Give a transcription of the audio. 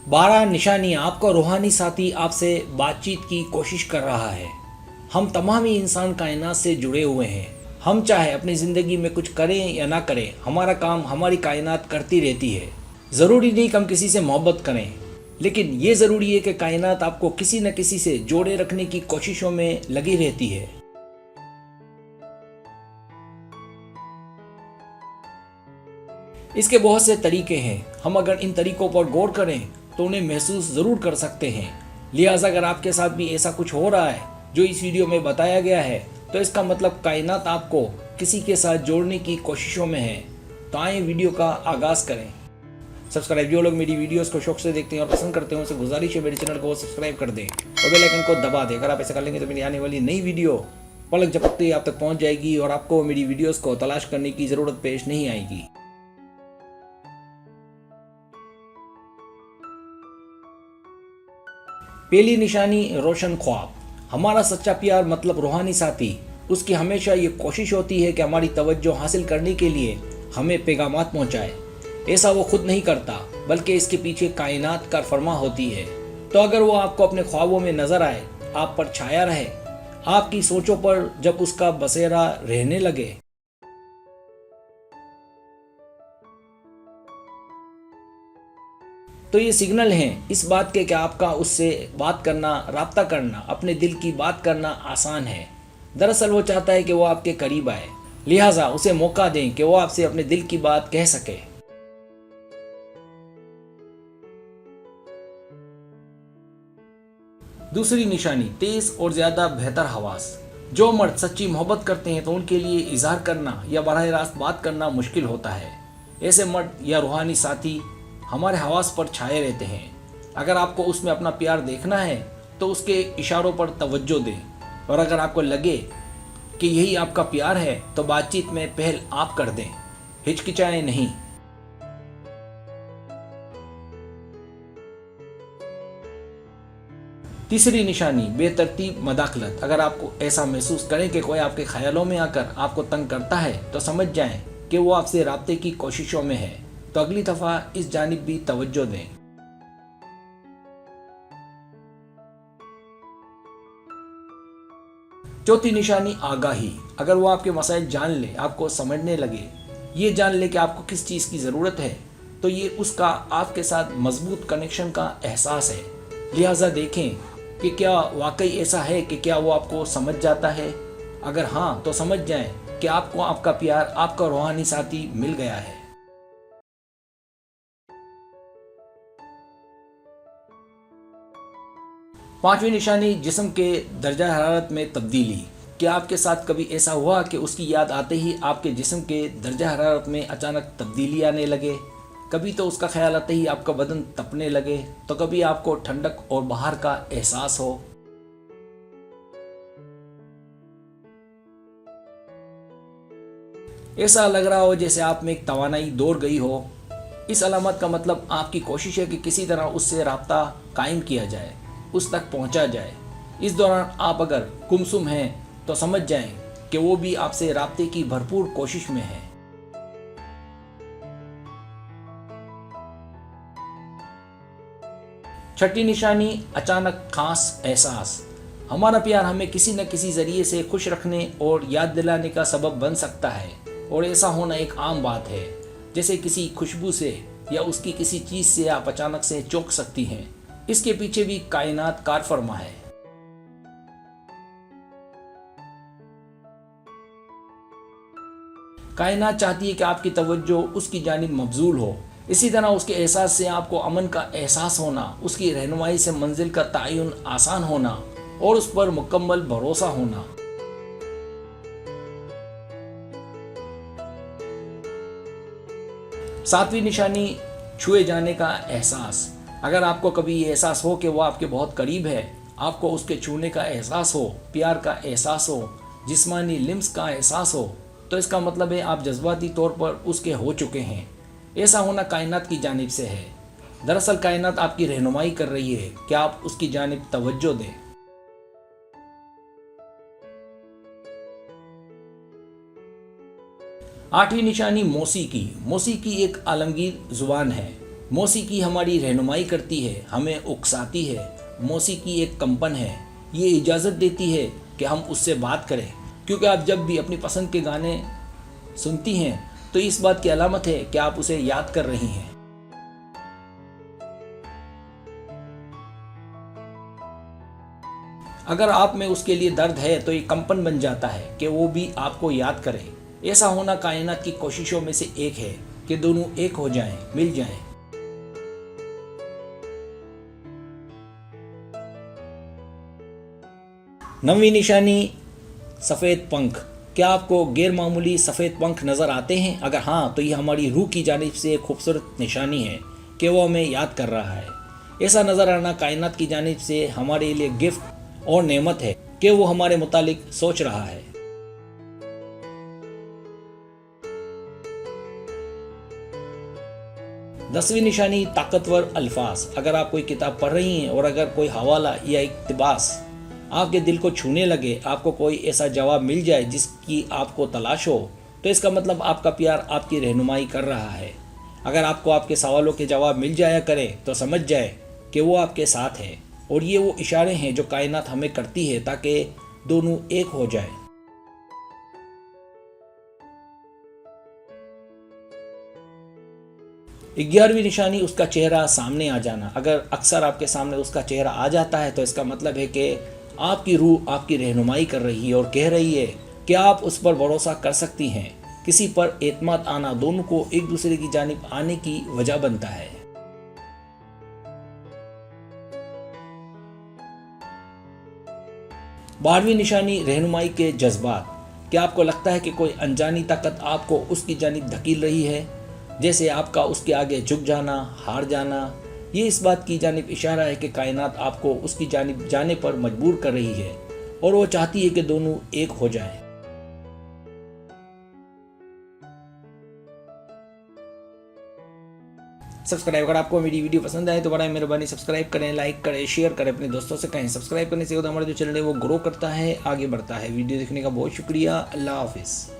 12 निशानी आपका रूहानी साथी आपसे बातचीत की कोशिश कर रहा है। हम तमाम ही इंसान कायनात से जुड़े हुए हैं। हम चाहे अपनी ज़िंदगी में कुछ करें या ना करें, हमारा काम हमारी कायनात करती रहती है। ज़रूरी नहीं कि हम किसी से मोहब्बत करें, लेकिन ये ज़रूरी है कि कायनात आपको किसी न किसी से जोड़े रखने की कोशिशों में लगी रहती है। इसके बहुत से तरीके हैं। हम अगर इन तरीकों पर गौर करें तो उन्हें महसूस ज़रूर कर सकते हैं। लिहाजा अगर आपके साथ भी ऐसा कुछ हो रहा है जो इस वीडियो में बताया गया है, तो इसका मतलब कायनात आपको किसी के साथ जोड़ने की कोशिशों में है। तो आइए वीडियो का आगाज़ करें। सब्सक्राइब, जो लोग मेरी वीडियोस को शौक से देखते हैं और पसंद करते हैं, उनसे गुजारिश है मेरे चैनल को सब्सक्राइब कर दें और बेल आइकन को दबा दें। अगर आप ऐसा कर लेंगे तो मेरी आने वाली नई वीडियो पलक झपकते ही आप तक पहुंच जाएगी और आपको मेरी वीडियोस को तलाश करने की ज़रूरत पेश नहीं आएगी। पहली निशानी, रोशन ख्वाब। हमारा सच्चा प्यार मतलब रूहानी साथी, उसकी हमेशा ये कोशिश होती है कि हमारी तवज्जो हासिल करने के लिए हमें पैगामात पहुंचाए। ऐसा वो खुद नहीं करता, बल्कि इसके पीछे कायनात का फरमा होती है। तो अगर वो आपको अपने ख्वाबों में नजर आए, आप पर छाया रहे, आपकी सोचों पर जब उसका बसेरा रहने लगे, तो ये सिग्नल हैं इस बात के कि आपका उससे बात करना, राब्ता करना, अपने दिल की बात करना आसान है। दरअसल वो चाहता है कि वो आपके करीब आए, लिहाजा उसे मौका दें कि वो आपसे अपने दिल की बात कह सके। दूसरी निशानी, तेज और ज्यादा बेहतर हवास। जो मर्द सच्ची मोहब्बत करते हैं तो उनके लिए इजहार करना या बराह रास्त बात करना मुश्किल होता है। ऐसे मर्द या रूहानी साथी हमारे हवास पर छाए रहते हैं। अगर आपको उसमें अपना प्यार देखना है तो उसके इशारों पर तवज्जो दें, और अगर आपको लगे कि यही आपका प्यार है तो बातचीत में पहल आप कर दें, हिचकिचाएं नहीं। तीसरी निशानी, बेतरतीब मदाखलत। अगर आपको ऐसा महसूस करें कि कोई आपके ख्यालों में आकर आपको तंग करता है तो समझ जाएं कि वो आपसे राब्ते की कोशिशों में है। तो अगली दफा इस जानिब भी तवज्जो दें। चौथी निशानी, आगाही। अगर वो आपके मसाइल जान ले, आपको समझने लगे, ये जान ले कि आपको किस चीज़ की ज़रूरत है, तो ये उसका आपके साथ मजबूत कनेक्शन का एहसास है। लिहाजा देखें कि क्या वाकई ऐसा है कि क्या वो आपको समझ जाता है। अगर हाँ, तो समझ जाएं कि आपको आपका प्यार, आपका रूहानी साथी मिल गया है। पांचवी निशानी, जिस्म के दर्जा हरारत में तब्दीली। क्या आपके साथ कभी ऐसा हुआ कि उसकी याद आते ही आपके जिस्म के दर्जा हरारत में अचानक तब्दीली आने लगे? कभी तो उसका ख्याल आते ही आपका बदन तपने लगे, तो कभी आपको ठंडक और बाहर का एहसास हो। ऐसा लग रहा हो जैसे आप में एक तवानाई दौड़ गई हो। इस अलामत का मतलब आपकी कोशिश है कि किसी तरह उससे राब्ता कायम किया जाए, उस तक पहुंचा जाए। इस दौरान आप अगर गुमसुम हैं तो समझ जाएं कि वो भी आपसे राब्ते की भरपूर कोशिश में है। छठी निशानी, अचानक खास एहसास। हमारा प्यार हमें किसी न किसी जरिए से खुश रखने और याद दिलाने का सबब बन सकता है, और ऐसा होना एक आम बात है। जैसे किसी खुशबू से या उसकी किसी चीज से आप अचानक से चौंक सकती हैं। इसके पीछे भी कायनात कारफरमा है। कायनात चाहती है कि आपकी तवज्जो उसकी जानिब मबजूल हो। इसी तरह उसके एहसास से आपको अमन का एहसास होना, उसकी रहनुमाई से मंजिल का तयन आसान होना और उस पर मुकम्मल भरोसा होना। सातवीं निशानी, छुए जाने का एहसास। अगर आपको कभी ये एहसास हो कि वो आपके बहुत करीब है, आपको उसके छूने का एहसास हो, प्यार का एहसास हो, जिस्मानी लिम्स का एहसास हो, तो इसका मतलब है आप जज्बाती तौर पर उसके हो चुके हैं। ऐसा होना कायनात की जानिब से है। दरअसल कायनात आपकी रहनुमाई कर रही है कि आप उसकी जानिब तवज्जो दें। आठवीं निशानी, मौसीकी। मौसीकी एक आलमगीर जुबान है। मौसीकी हमारी रहनुमाई करती है, हमें उकसाती है। मौसीकी एक कंपन है, ये इजाज़त देती है कि हम उससे बात करें, क्योंकि आप जब भी अपनी पसंद के गाने सुनती हैं तो इस बात की अलामत है कि आप उसे याद कर रही हैं। अगर आप में उसके लिए दर्द है तो ये कंपन बन जाता है कि वो भी आपको याद करे। ऐसा होना कायनात की कोशिशों में से एक है कि दोनों एक हो जाएं, मिल जाएं। नवीं निशानी सफ़ेद पंख। क्या आपको गैर मामूली सफ़ेद पंख नज़र आते हैं? अगर हाँ तो ये हमारी रूह की जानिब से एक खूबसूरत निशानी है कि वो हमें याद कर रहा है। ऐसा नज़र आना कायनात की जानिब से हमारे लिए गिफ्ट और नेमत है कि वो हमारे मुतालिक सोच रहा है। दसवीं निशानी ताकतवर अल्फाज। अगर आप कोई किताब पढ़ रही हैं और अगर कोई हवाला या इक्तिबास आपके दिल को छूने लगे, आपको कोई ऐसा जवाब मिल जाए जिसकी आपको तलाश हो, तो इसका मतलब आपका प्यार आपकी रहनुमाई कर रहा है। अगर आपको आपके सवालों के जवाब मिल जाया करे तो समझ जाए कि वो आपके साथ है, और ये वो इशारे हैं जो कायनात हमें करती है ताकि दोनों एक हो जाए। ग्यारहवीं निशानी उसका चेहरा सामने आ जाना। अगर अक्सर आपके सामने उसका चेहरा आ जाता है तो इसका मतलब है कि आपकी रूह आपकी रहनुमाई कर रही है और कह रही है कि आप उस पर भरोसा कर सकती हैं। किसी पर एतमाद आना दोनों को एक दूसरे की जानिब आने की वजह बनता है। 12वीं निशानी रहनुमाई के जज्बात। क्या आपको लगता है कि कोई अनजानी ताकत आपको उसकी जानिब धकेल रही है, जैसे आपका उसके आगे झुक जाना, हार जाना? ये इस बात की जानिब इशारा है कि कायनात आपको उसकी जानिब जाने पर मजबूर कर रही है और वो चाहती है कि दोनों एक हो जाएं। सब्सक्राइब, अगर आपको मेरी वीडियो पसंद आए तो बड़ा मेहरबानी सब्सक्राइब करें, लाइक करें, शेयर करें, अपने दोस्तों से कहें। सब्सक्राइब करने से हमारा जो चैनल है वो ग्रो करता है, आगे बढ़ता है। वीडियो देखने का बहुत शुक्रिया। अल्लाह हाफिज़।